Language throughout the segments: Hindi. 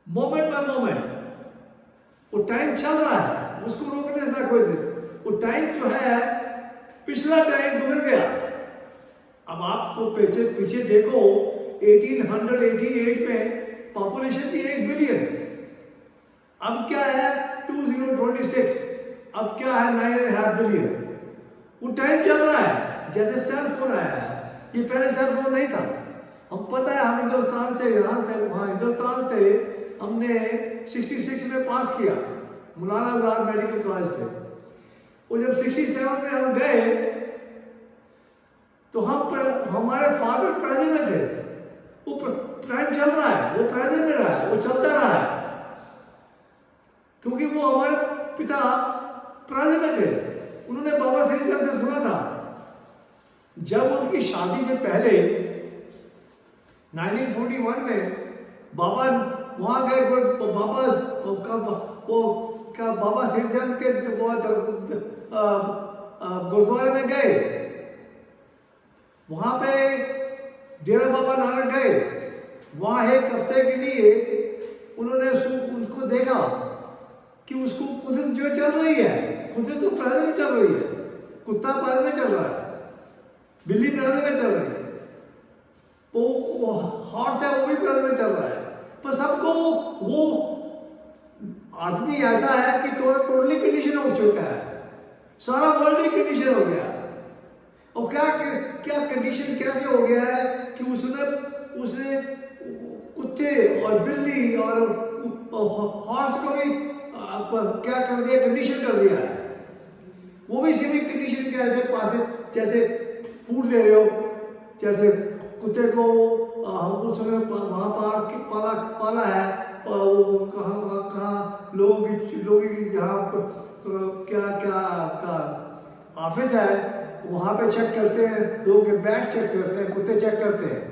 मोमेंट बाय मोमेंट वो टाइम चल रहा है, उसको रोकने से कोई नहीं। वो टाइम जो है पिछला टाइम गुजर गया। अब आपको पीछे पीछे देखो, 1888 में पॉपुलेशन थी 1 बिलियन, अब क्या है 2026, अब क्या है 9.5 बिलियन। वो टाइम चल रहा है। जैसे सेल फोन आया है, ये पहले सेल फोन नहीं था। हम पता है हम हिंदुस्तान से यहाँ से वहाँ, हिंदुस्तान से हमने 66 में पास किया मौलाना आजाद मेडिकल कॉलेज से। और जब 67 में हम गए तो हमारे फादर प्रेजेंट में थे। वो टाइम चल रहा है, वो प्रेजेंट में रहा है, वो चलता रहा है, क्योंकि वो हमारे पिता प्रेजेंट में थे। उन्होंने बाबा श्रीचंद से सुना था। जब उनकी शादी से पहले 1941 में बाबा वहां गए, बाबा श्रीचंद के गुरुद्वारे में गए, वहां पे डेरा बाबा नानक गए। वहां एक हफ्ते के लिए उन्होंने उसको देखा कि उसको कुदरत जो चल रही है, कुदरत तो प्राइवेट में चल रही है, कुत्ता प्राइवेट में चल रहा है, बिल्ली प्राइवेट में चल रही है, वो हॉर्स है वो भी प्राइवेट में चल रहा है। पर सबको वो आदमी ऐसा है कि टोटली कंडीशन हो चुका है, सारा वर्ल्ड ही कंडीशन हो गया। और क्या कंडीशन कैसे हो गया है कि उसने कुत्ते और बिल्ली और हॉर्स को भी क्या कर दिया, कंडीशन कर दिया है। वो भी सेमी कंडीशन कैसे पासे, जैसे फूड दे रहे हो, जैसे कुत्ते को हम उसने वहाँ पाला है, वो कहाँ लोगों की जहाँ क्या ऑफिस है वहाँ पे चेक करते हैं, लोगों के बैग चेक करते हैं, कुत्ते चेक करते हैं,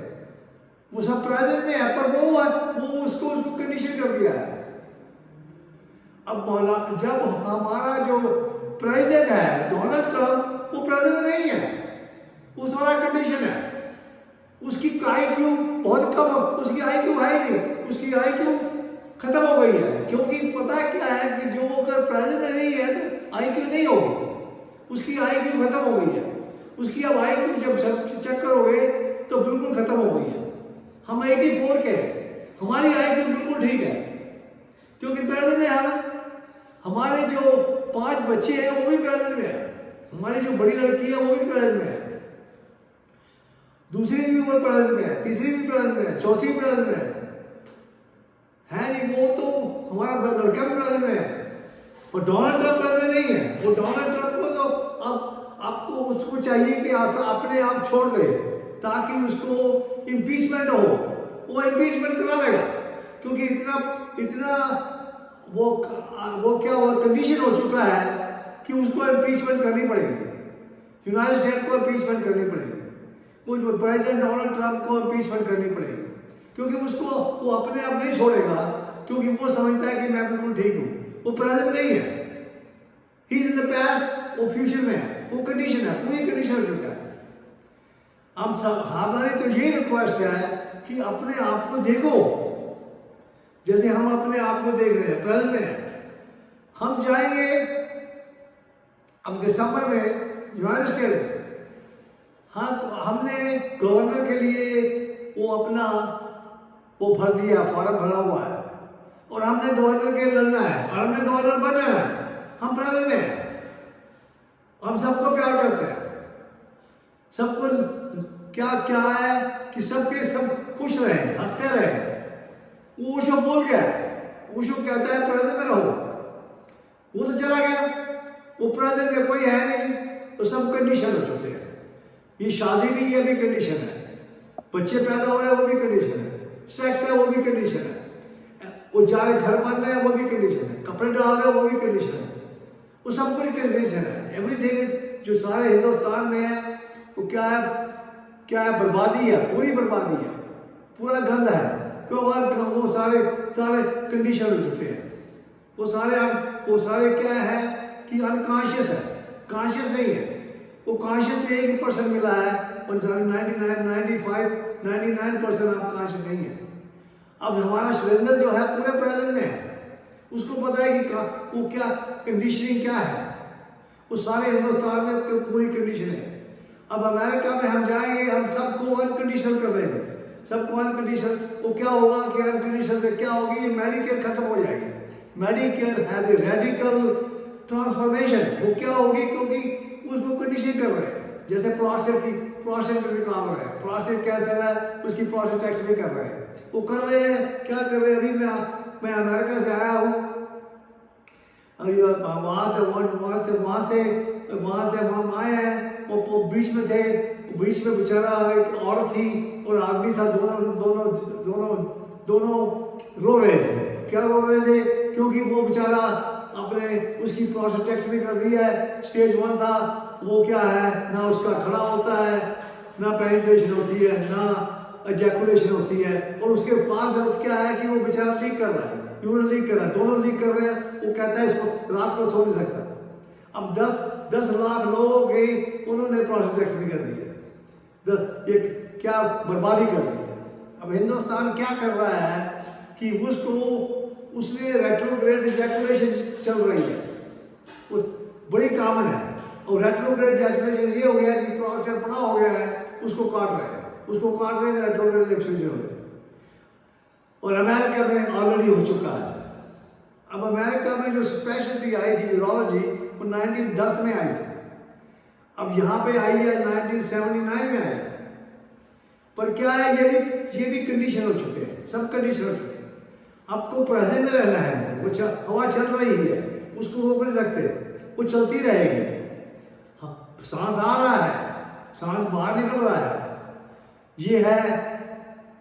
वो सब प्रेजेंट में है। पर वो उसको कंडीशन कर दिया है। अब जब हमारा जो प्रेसिडेंट है डोनाल्ड ट्रंप, वो प्रेजेंट में नहीं है, वो सारा कंडीशन है। उसकी IQ बहुत कम, उसकी IQ है ही नहीं, उसकी IQ खत्म हो गई है। क्योंकि पता क्या है कि जो वो अगर प्रेजेंट में नहीं है तो IQ नहीं होगी, उसकी IQ खत्म हो गई है। उसकी अब IQ जब चेक करोगे तो बिल्कुल खत्म हो गई है। हम 84 के हैं, हमारी IQ बिल्कुल ठीक है, क्योंकि प्रेजेंट में हम, हमारे जो 5 बच्चे हैं वो भी प्रेजेंट में है, हमारी जो बड़ी लड़की है वो भी प्रेजेंट में है, दूसरी भी वो प्रेजेंट में है, तीसरी भी प्रेजेंट में है, चौथी भी प्रेजेंट में है नहीं। वो तो हमारा लड़का भी प्रेजेंट में है, और डोनाल्ड ट्रंप प्रेजेंट में नहीं है। वो डोनाल्ड ट्रंप को तो अब आपको उसको चाहिए कि आप अपने आप छोड़ दे ताकि उसको इम्पीचमेंट हो, वो इम्पीचमेंट करा लेगा। क्योंकि इतना वो क्या हो कंडीशन हो चुका है कि उसको इम्पीचमेंट करनी पड़ेगी, यूनाइटेड स्टेट को इम्पीचमेंट करनी पड़ेगी, वो जो प्रेसिडेंट डोनाल्ड ट्रंप को इम्पीचमेंट करनी पड़ेगी। क्योंकि उसको वो अपने आप नहीं छोड़ेगा, क्योंकि वो समझता है कि मैं बिल्कुल ठीक हूँ। वो प्रेजेंट नहीं है, he is in the past, वो फ्यूचर में है, वो कंडीशन है, पूरी कंडीशन हो चुका है। हम सब हमारी तो यही रिक्वेस्ट है कि अपने आप को देखो, जैसे हम अपने आप को देख रहे हैं, प्रेजेंट में है। हम जाएंगे अब दिसंबर में यूनाइटेड स्टेट, हाँ तो हमने गवर्नर के लिए वो अपना वो भर दिया, फॉर्म भरा हुआ है, और हमने गवर्नर के लड़ना है, और हमने गवर्नर बनना है। हम प्रेजेंट में हैं, हम सबको प्यार करते हैं, सबको क्या है कि सबके सब खुश रहे, हंसते रहे। वो ओशो बोल गया, ओशो कहता है प्रेजेंट में रहो, वो तो चला गया, वो प्रेजेंट में कोई है नहीं, तो सब कंडीशन हो चुके हैं। ये शादी भी ये भी कंडीशन है, बच्चे पैदा हो रहे हैं वो भी कंडीशन है, सेक्स है वो भी कंडीशन है, वो जा रहे घर बन रहे हैं वो भी कंडीशन है, कपड़े डाल रहे हैं वो भी कंडीशन है, वो सब कुछ कंडीशन है। एवरीथिंग जो सारे हिंदुस्तान में है वो क्या है बर्बादी है, पूरी बर्बादी है, पूरा गंद है। तो वो सारे कंडीशन हो चुके हैं। वो सारे क्या है कि अनकॉन्शियस है, कॉन्शियस नहीं है। वो कॉन्शियस 1% मिला है, और 99% आप कॉन्शियस नहीं है। अब हमारा सिलेंडर जो है पूरे प्रेजेंट में है, उसको पता है कि वो क्या कंडीशनिंग क्या है, वो सारे हिंदुस्तान में पूरी कंडीशन है। अब अमेरिका में हम जाएंगे, हम सबको अनकंडीशनल कर देंगे, सबको अनकंडीशनल। वो क्या होगा कि अनकंडीशनल से क्या होगी, ये मेडिकेयर खत्म हो जाएगी। Medicare has a radical transformation. वो क्या होगी, क्योंकि उसको कंडीशन कर रहे हैं। जैसे प्रोस्टेट भी निकाल रहे हैं, प्रोस्टेट कैंसर है उसकी प्रोस्टेटेक्टमी कर रहे हैं, वो कर रहे हैं। क्या कर रहे हैं, अभी मैं अमेरिका से आया हूँ, वहाँ से हम आए हैं। वो बीच में थे, बीच में बेचारा एक औरत थी और आदमी था, दोनों रो रहे थे। क्या रो रहे थे, क्योंकि वो बेचारा अपने उसकी प्रोस्टेटेक्टमी कर दी है, स्टेज 1 था। वो क्या है, ना उसका खड़ा होता है, ना पेनिट्रेशन होती है, ना एजैकुलेशन होती है, और उसके बाद क्या है कि वो बेचारा लीक कर रहा है, यूरिन लीक कर रहा है, दोनों लीक कर रहे हैं। वो कहता है इसको रात को सो नहीं सकता। अब 10 लाख लोगों की उन्होंने प्रोस्टेटेक्टमी कर दी है, ये क्या बर्बादी कर दी है। अब हिंदुस्तान क्या कर रहा है कि उसने रेट्रोग्रेड इजैकुलेशन चल रही है, वो बड़ी कॉमन है। और रेट्रोग्रेड इजैकुलेशन ये हो गया कि प्रोस्टेट बड़ा हो गया है, उसको काट रहे हैं, रेट्रोग्रेड इजैकुलेशन हो गया। और अमेरिका में ऑलरेडी हो चुका है। अब अमेरिका में जो स्पेशलिटी आई थी यूरोलॉजी, वो 1910 में आई थी। अब यहाँ पे आई है 1979 में आई। पर क्या है, ये भी कंडीशन हो चुके हैं, सब कंडीशन हो चुके हैं। आपको प्रेजेंट में रहना है। वो हवा चल रही है, उसको रोक नहीं सकते, वो चलती रहेगी। सांस आ रहा है, सांस बाहर निकल रहा है, ये है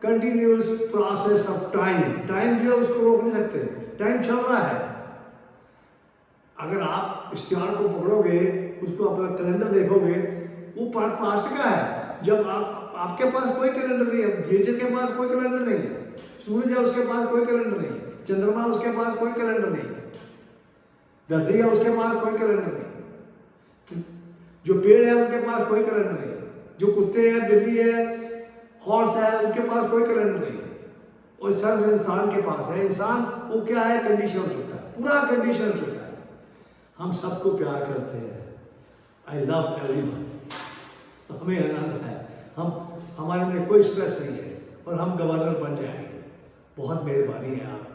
कंटिन्यूस प्रोसेस ऑफ टाइम जो है उसको रोक नहीं सकते, टाइम चल रहा है। अगर आप इश्तिहार को पकड़ोगे, उसको अपना कैलेंडर देखोगे, वो पास्ट का है। जब आपके पास कोई कैलेंडर नहीं है, नेचर के पास कोई कैलेंडर नहीं है, सूरज है उसके पास कोई कैलेंडर नहीं है, चंद्रमा उसके पास कोई कैलेंडर नहीं है, धरती है उसके पास कोई कैलेंडर नहीं है, जो पेड़ है उनके पास कोई कैलेंडर नहीं है, जो कुत्ते हैं, बिल्ली है, हॉर्स है, उनके पास कोई कैलेंडर नहीं है। और सिर्फ इंसान के पास है। इंसान वो क्या है, कंडीशन हो चुका है, पूरा कंडीशन हो चुका है। हम सबको प्यार करते हैं, आई लव एवरीवन, हमें आनंद है, हमारे में कोई स्ट्रेस नहीं है, और हम गवर्नर बन जाएंगे। बहुत मेहरबानी है आप